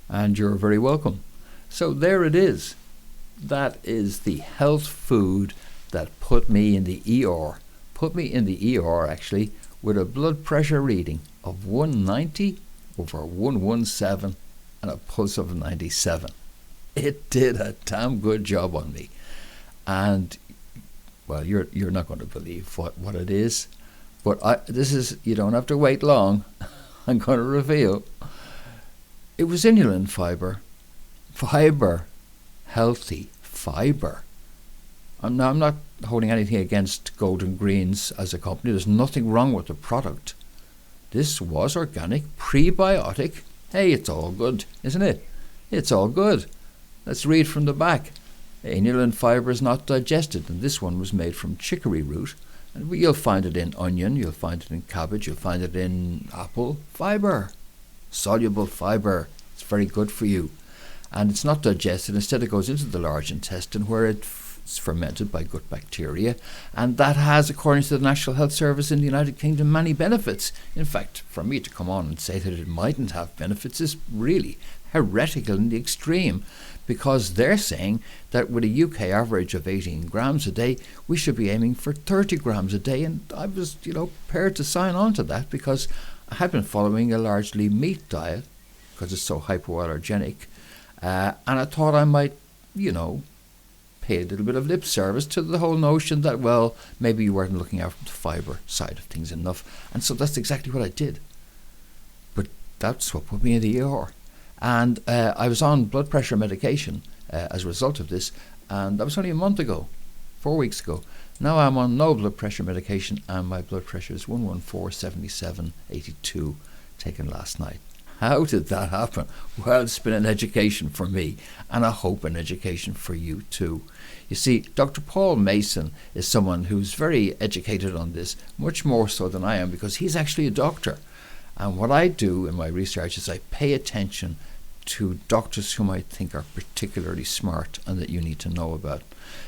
and you're very welcome. So there it is. That is the health food that put me in the ER. Put me in the ER, actually, with a blood pressure reading of 190 over 117 and a pulse of 97. It did a damn good job on me. And, well, you're not going to believe what it is. But you don't have to wait long. I'm going to reveal. It was inulin fiber. Fiber. Healthy fiber. I'm not holding anything against Golden Greens as a company. There's nothing wrong with the product. This was organic, prebiotic. Hey, it's all good, isn't it? It's all good. Let's read from the back. Inulin fiber is not digested, and this one was made from chicory root. And you'll find it in onion, you'll find it in cabbage, you'll find it in apple. Fiber. Soluble fiber. It's very good for you. And it's not digested. Instead, it goes into the large intestine where it's fermented by gut bacteria. And that has, according to the National Health Service in the United Kingdom, many benefits. In fact, for me to come on and say that it mightn't have benefits is really heretical in the extreme, because they're saying that with a UK average of 18 grams a day, we should be aiming for 30 grams a day. And I was, prepared to sign on to that, because I had been following a largely meat diet because it's so hypoallergenic. And I thought I might, pay a little bit of lip service to the whole notion that, well, maybe you weren't looking after the fibre side of things enough. And so that's exactly what I did. But that's what put me in the ER. And I was on blood pressure medication as a result of this. And that was only a month ago, 4 weeks ago. Now I'm on no blood pressure medication, and my blood pressure is 114/77/82, taken last night. How did that happen? Well, it's been an education for me, and I hope an education for you too. You see, Dr. Paul Mason is someone who's very educated on this, much more so than I am, because he's actually a doctor. And what I do in my research is I pay attention to doctors whom I think are particularly smart and that you need to know about.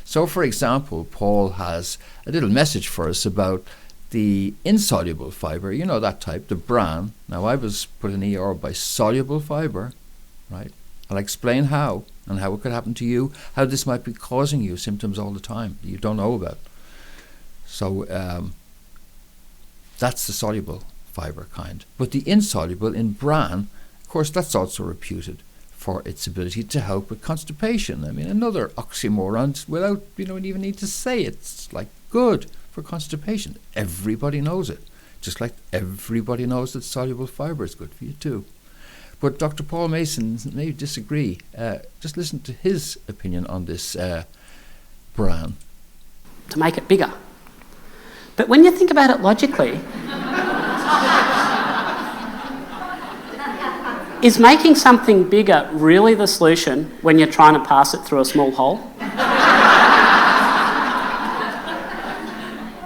So, for example, Paul has a little message for us about the insoluble fibre, that type, the bran. Now, I was put in ER by soluble fibre, right? I'll explain how, and how it could happen to you, how this might be causing you symptoms all the time that you don't know about. So, that's the soluble fibre kind. But the insoluble in bran, of course, that's also reputed for its ability to help with constipation. I mean, another oxymoron without, even need to say it. It's like good for constipation. Everybody knows it. Just like everybody knows that soluble fibre is good for you too. But Dr. Paul Mason may disagree. Just listen to his opinion on this bran. To make it bigger. But when you think about it logically, is making something bigger really the solution when you're trying to pass it through a small hole?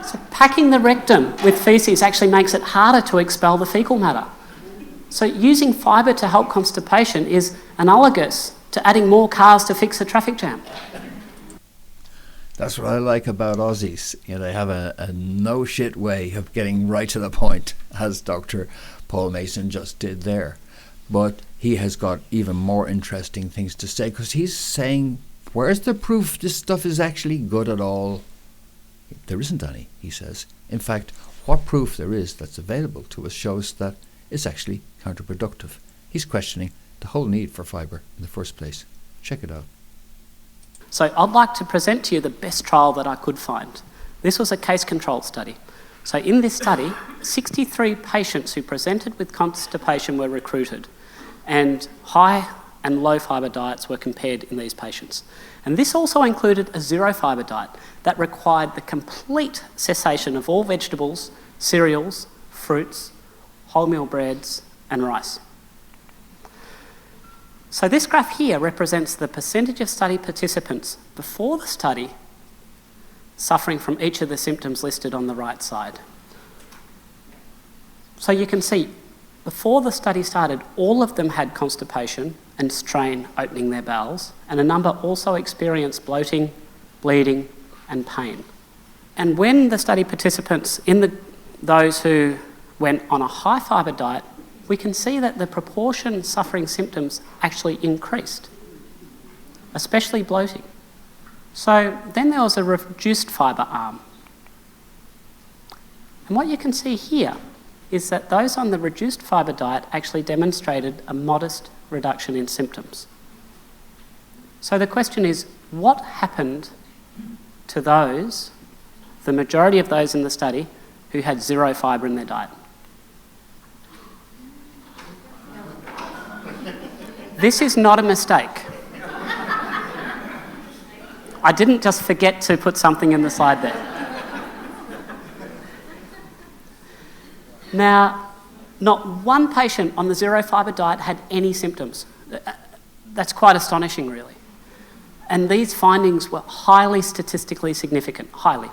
So packing the rectum with faeces actually makes it harder to expel the faecal matter. So using fibre to help constipation is analogous to adding more cars to fix a traffic jam. That's what I like about Aussies. They have a no-shit way of getting right to the point, as Dr. Paul Mason just did there. But he has got even more interesting things to say, because he's saying, where's the proof this stuff is actually good at all? There isn't any, he says. In fact, what proof there is that's available to us shows that it's actually counterproductive. He's questioning the whole need for fibre in the first place. Check it out. So I'd like to present to you the best trial that I could find. This was a case-controlled study. So in this study, 63 patients who presented with constipation were recruited, and high and low fibre diets were compared in these patients. And this also included a zero fibre diet that required the complete cessation of all vegetables, cereals, fruits, wholemeal breads and rice. So this graph here represents the percentage of study participants before the study suffering from each of the symptoms listed on the right side. So you can see, before the study started, all of them had constipation and strain opening their bowels, and a number also experienced bloating, bleeding and pain. And when the study participants, those who went on a high fibre diet, we can see that the proportion suffering symptoms actually increased, especially bloating. So then there was a reduced fibre arm. And what you can see here is that those on the reduced fibre diet actually demonstrated a modest reduction in symptoms. So the question is, what happened to those, the majority of those in the study, who had zero fibre in their diet? This is not a mistake. I didn't just forget to put something in the slide there. Now, not one patient on the zero fibre diet had any symptoms. That's quite astonishing, really. And these findings were highly statistically significant, highly.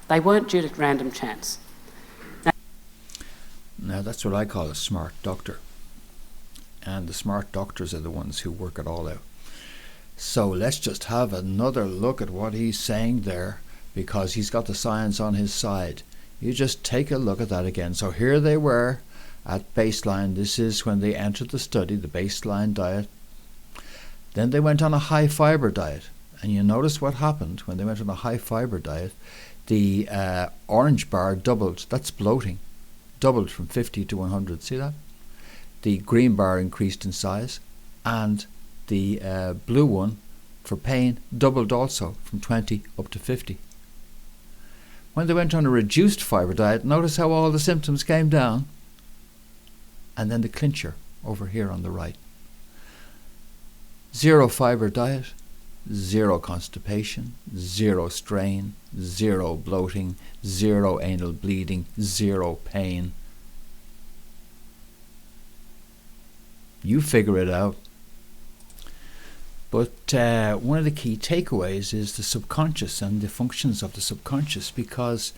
They weren't due to random chance. Now that's what I call a smart doctor. And the smart doctors are the ones who work it all out. So let's just have another look at what he's saying there, because he's got the science on his side. You just take a look at that again. So here they were at baseline. This is when they entered the study, the baseline diet. Then they went on a high fibre diet. And you notice what happened when they went on a high fibre diet. The orange bar doubled. That's bloating. Doubled from 50 to 100. See that? The green bar increased in size. And the blue one for pain doubled also from 20 up to 50. When they went on a reduced fibre diet, notice how all the symptoms came down. And then the clincher over here on the right. Zero fibre diet, zero constipation, zero strain, zero bloating, zero anal bleeding, zero pain. You figure it out. But one of the key takeaways is the subconscious and the functions of the subconscious, because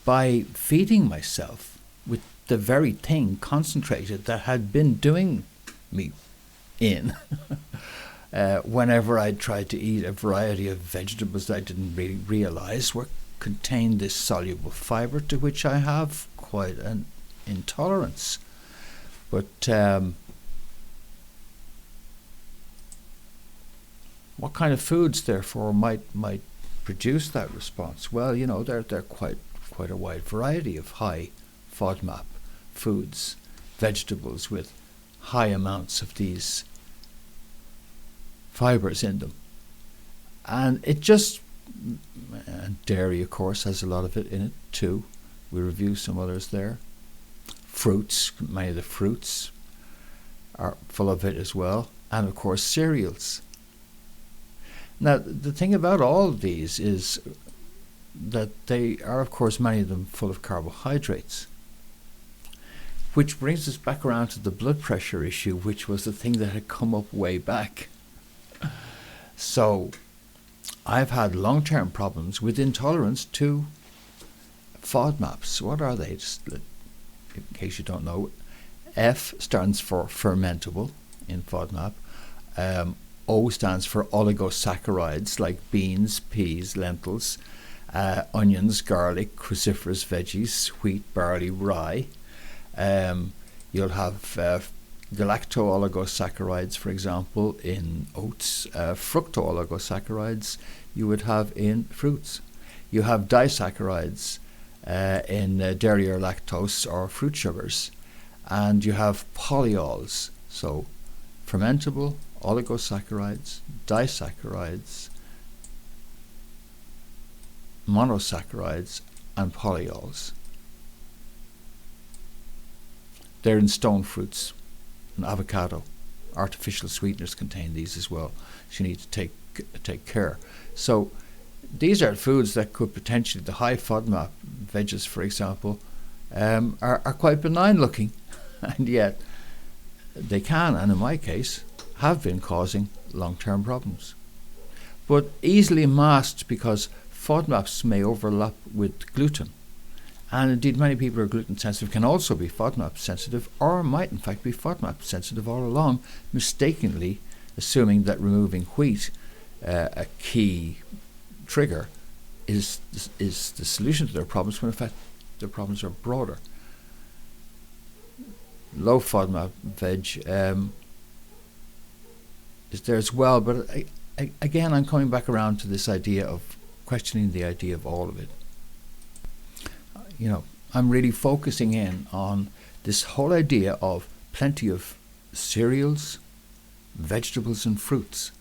by feeding myself with the very thing concentrated that had been doing me in, whenever I tried to eat a variety of vegetables that I didn't really realize contained this soluble fibre, to which I have quite an intolerance. But what kind of foods, therefore, might produce that response? Well, you know, they're quite a wide variety of high FODMAP foods, vegetables with high amounts of these fibres in them. And it just, and dairy, of course, has a lot of it in it too. We review some others there. Fruits, many of the fruits are full of it as well. And of course, cereals. Now, the thing about all of these is that they are, of course, many of them full of carbohydrates. Which brings us back around to the blood pressure issue, which was the thing that had come up way back. So, I've had long-term problems with intolerance to FODMAPs. What are they? Just in case you don't know, F stands for fermentable in FODMAP. O stands for oligosaccharides, like beans, peas, lentils, onions, garlic, cruciferous veggies, wheat, barley, rye. You'll have galacto-oligosaccharides, for example, in oats. Fructo-oligosaccharides you would have in fruits. You have disaccharides in dairy or lactose or fruit sugars. And you have polyols, so fermentable, oligosaccharides, disaccharides, monosaccharides, and polyols. They're in stone fruits and avocado. Artificial sweeteners contain these as well, so you need to take care. So these are foods that could potentially, the high FODMAP veggies, for example, are quite benign looking, and yet they can, and in my case, have been causing long-term problems. But easily masked, because FODMAPs may overlap with gluten. And indeed, many people who are gluten sensitive can also be FODMAP sensitive, or might in fact be FODMAP sensitive all along, mistakenly assuming that removing wheat, a key trigger, is the solution to their problems, when in fact their problems are broader. low FODMAP veg is there as well. But again, I'm coming back around to this idea of questioning the idea of all of it. I'm really focusing in on this whole idea of plenty of cereals, vegetables and fruits.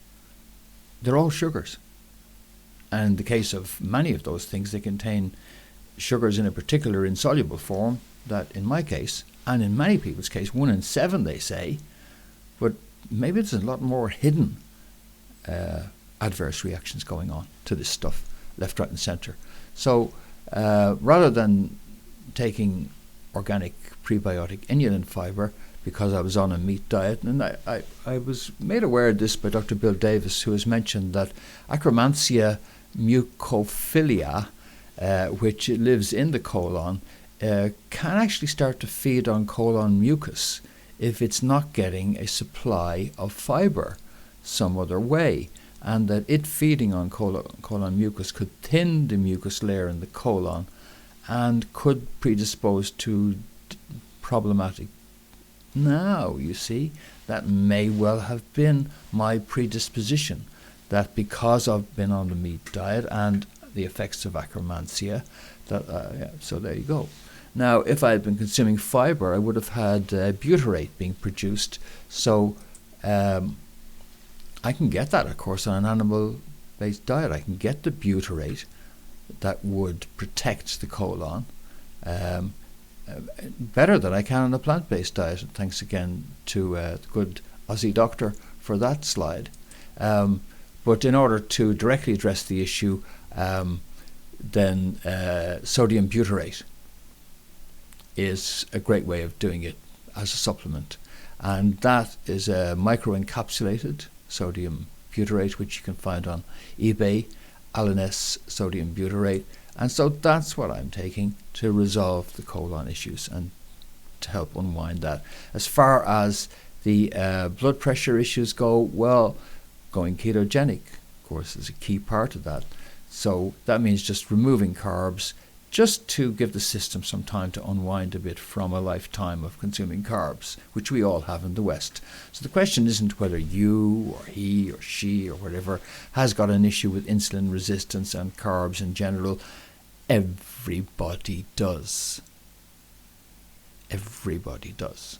They're all sugars. And in the case of many of those things, they contain sugars in a particular insoluble form that, in my case, and in many people's case, 1 in 7 they say, but maybe there's a lot more hidden adverse reactions going on to this stuff, left, right and centre. So rather than taking organic prebiotic inulin fibre, because I was on a meat diet, and I was made aware of this by Dr. Bill Davis, who has mentioned that Akkermansia mucophilia, which lives in the colon, can actually start to feed on colon mucus if it's not getting a supply of fibre some other way, and that it feeding on colon mucus could thin the mucus layer in the colon and could predispose to problematic. Now, you see, that may well have been my predisposition, that because I've been on the meat diet and the effects of Akkermansia, so there you go. Now, if I had been consuming fibre, I would have had butyrate being produced, so I can get that, of course, on an animal-based diet. I can get the butyrate that would protect the colon better than I can on a plant-based diet. And thanks again to the good Aussie doctor for that slide. But in order to directly address the issue, then sodium butyrate is a great way of doing it as a supplement. And that is a microencapsulated sodium butyrate, which you can find on eBay, Alanus sodium butyrate. And so that's what I'm taking to resolve the colon issues and to help unwind that. As far as the blood pressure issues go, well, going ketogenic, of course, is a key part of that. So that means just removing carbs, just to give the system some time to unwind a bit from a lifetime of consuming carbs, which we all have in the West. So the question isn't whether you or he or she or whatever has got an issue with insulin resistance and carbs in general. Everybody does. Everybody does.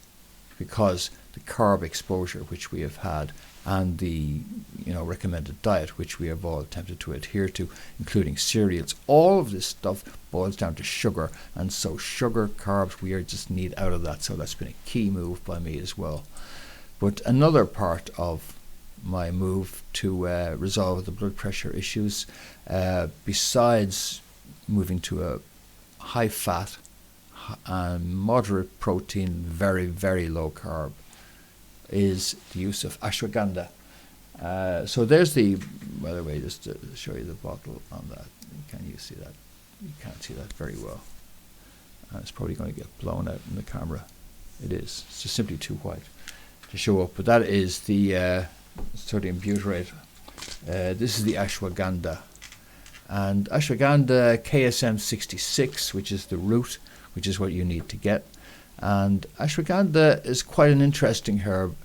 Because the carb exposure which we have had and the recommended diet which we have all attempted to adhere to, including cereals, all of this stuff boils down to sugar, and so sugar, carbs, we just need out of that. So that's been a key move by me as well. But another part of my move to resolve the blood pressure issues, besides moving to a high fat and moderate protein, very, very low carb, is the use of ashwagandha. So there's by the way, just to show you the bottle on that. Can you see that? You can't see that very well. It's probably going to get blown out in the camera. It is. It's just simply too white to show up. But that is the sodium butyrate. This is the ashwagandha. And ashwagandha KSM 66, which is the root, which is what you need to get. And ashwagandha is quite an interesting herb.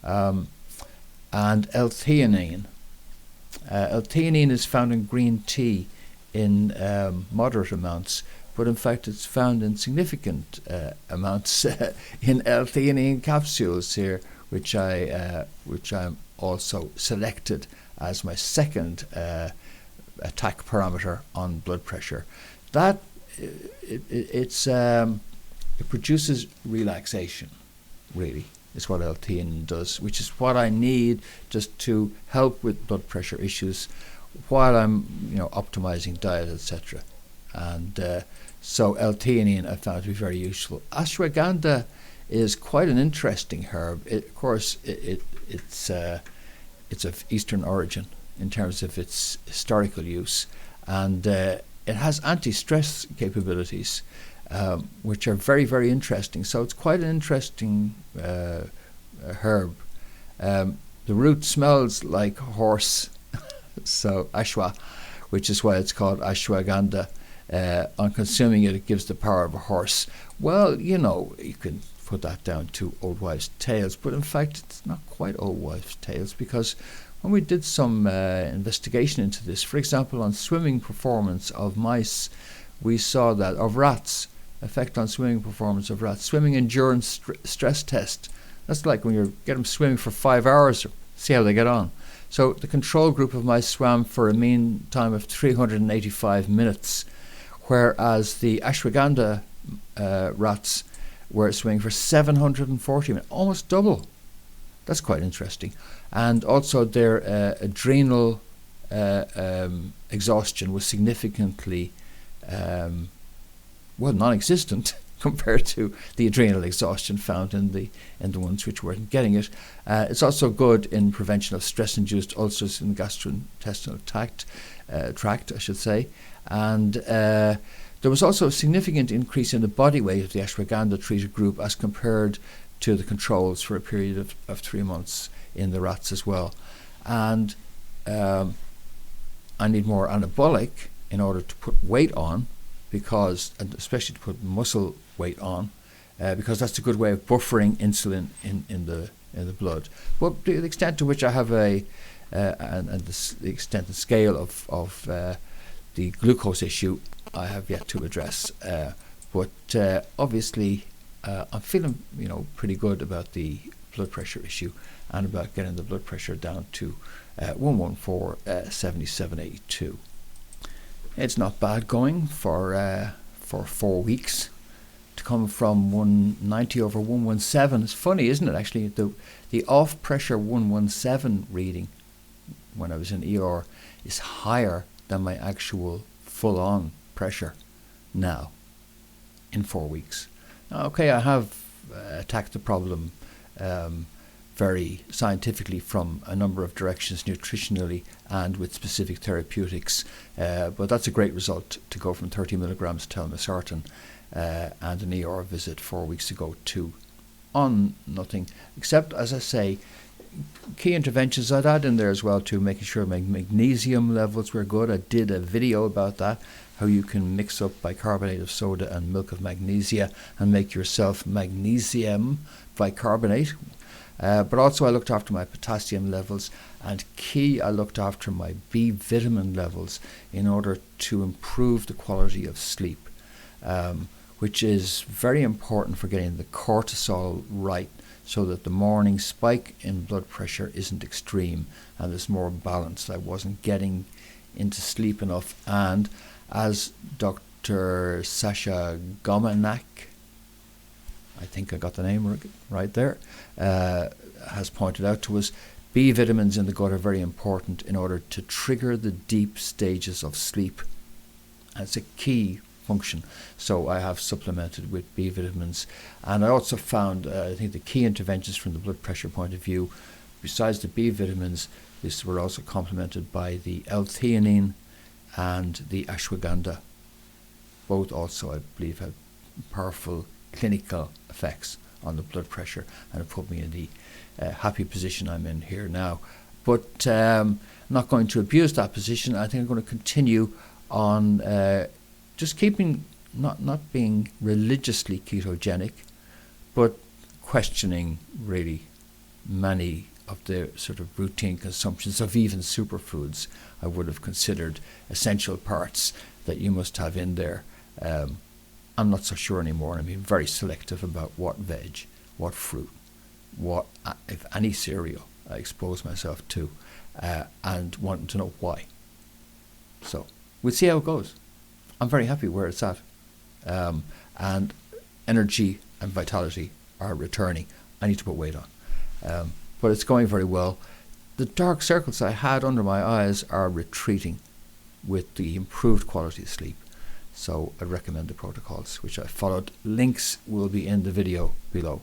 And L-theanine. L-theanine is found in green tea in moderate amounts, but in fact it's found in significant amounts in L-theanine capsules here, which I'm also selected as my second attack parameter on blood pressure. That it produces relaxation, really, is what L-theanine does, which is what I need just to help with blood pressure issues while I'm optimizing diet, etc. And so L-theanine I found to be very useful. Ashwagandha is quite an interesting herb. Of course, it's of Eastern origin in terms of its historical use, and it has anti-stress capabilities, which are very, very interesting. So it's quite an interesting herb. The root smells like horse, so ashwa, which is why it's called ashwagandha. On consuming it, it gives the power of a horse. Well, you can put that down to old wives' tales. But in fact, it's not quite old wives' tales, because when we did some investigation into this, for example, on swimming performance of mice, we saw that of rats, effect on swimming performance of rats, swimming endurance stress test. That's like when you get them swimming for 5 hours, see how they get on. So the control group of mice swam for a mean time of 385 minutes, whereas the ashwagandha rats were swimming for 740 minutes, almost double. That's quite interesting. And also their adrenal exhaustion was significantly, non-existent compared to the adrenal exhaustion found in the ones which weren't getting it. It's also good in prevention of stress-induced ulcers in the gastrointestinal tract, I should say. And there was also a significant increase in the body weight of the ashwagandha treated group as compared to the controls for a period of 3 months in the rats as well. And I need more anabolic in order to put weight on, because, and especially to put muscle weight on, because that's a good way of buffering insulin in the blood. But the extent to which I have the extent and scale of the glucose issue, I have yet to address. But obviously, I'm feeling pretty good about the blood pressure issue and about getting the blood pressure down to 114/77/82. It's not bad going for 4 weeks. To come from 190/117, it's funny, isn't it? Actually, the off pressure 117 reading when I was in ER is higher than my actual full on pressure now in 4 weeks. Okay, I have attacked the problem very scientifically from a number of directions, nutritionally and with specific therapeutics, but that's a great result to go from 30 milligrams telmisartan and an ER visit 4 weeks ago to on nothing, except, as I say, key interventions I'd add in there as well, too, making sure my magnesium levels were good. I did a video about that, how you can mix up bicarbonate of soda and milk of magnesia and make yourself magnesium bicarbonate. But also I looked after my potassium levels, and key, I looked after my B vitamin levels in order to improve the quality of sleep, which is very important for getting the cortisol right, so that the morning spike in blood pressure isn't extreme and is more balanced. I wasn't getting into sleep enough, and as Dr. Sasha Gomanak, I think I got the name right there, has pointed out to us, B vitamins in the gut are very important in order to trigger the deep stages of sleep. And it's a key function. So I have supplemented with B vitamins. And I also found, I think the key interventions from the blood pressure point of view, besides the B vitamins, these were also complemented by the L-theanine and the ashwagandha. Both also, I believe, have powerful clinical effects on the blood pressure, and it put me in the happy position I'm in here now. But I'm not going to abuse that position. I think I'm going to continue on just keeping, not being religiously ketogenic, but questioning really many of the sort of routine consumptions of even superfoods I would have considered essential parts that you must have in there. I'm not so sure anymore. I mean, very selective about what veg, what fruit, what, if any, cereal I expose myself to, and wanting to know why. So we'll see how it goes. I'm very happy where it's at. And energy and vitality are returning. I need to put weight on. But it's going very well. The dark circles I had under my eyes are retreating with the improved quality of sleep. So I recommend the protocols which I followed. Links will be in the video below,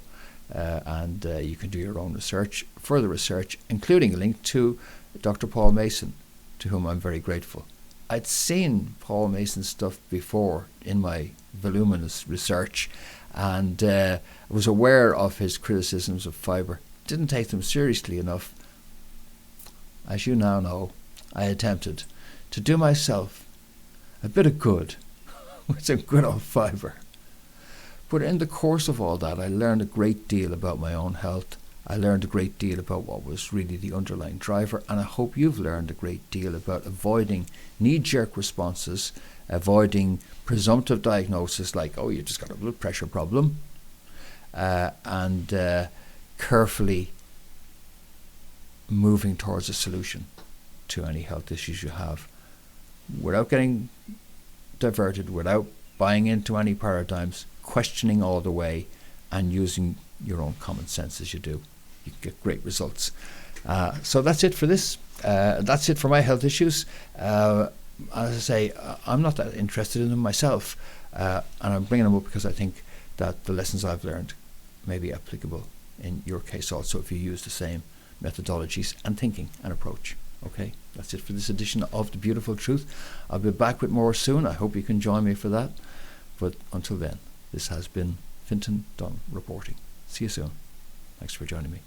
and you can do your own research, further research, including a link to Dr. Paul Mason, to whom I'm very grateful. I'd seen Paul Mason's stuff before in my voluminous research, and I was aware of his criticisms of fibre. Didn't take them seriously enough. As you now know, I attempted to do myself a bit of good with some good old fibre. But in the course of all that, I learned a great deal about my own health. I learned a great deal about what was really the underlying driver, and I hope you've learned a great deal about avoiding knee-jerk responses, avoiding presumptive diagnosis like, oh, you just got a blood pressure problem, and carefully moving towards a solution to any health issues you have without getting diverted, without buying into any paradigms, questioning all the way, and using your own common sense as you do. You can get great results. So that's it for this. That's it for my health issues. As I say, I'm not that interested in them myself, and I'm bringing them up because I think that the lessons I've learned may be applicable in your case also if you use the same methodologies and thinking and approach. Okay, that's it for this edition of The Beautiful Truth. I'll be back with more soon. I hope you can join me for that. But until then, this has been Fintan Dunn reporting. See you soon. Thanks for joining me.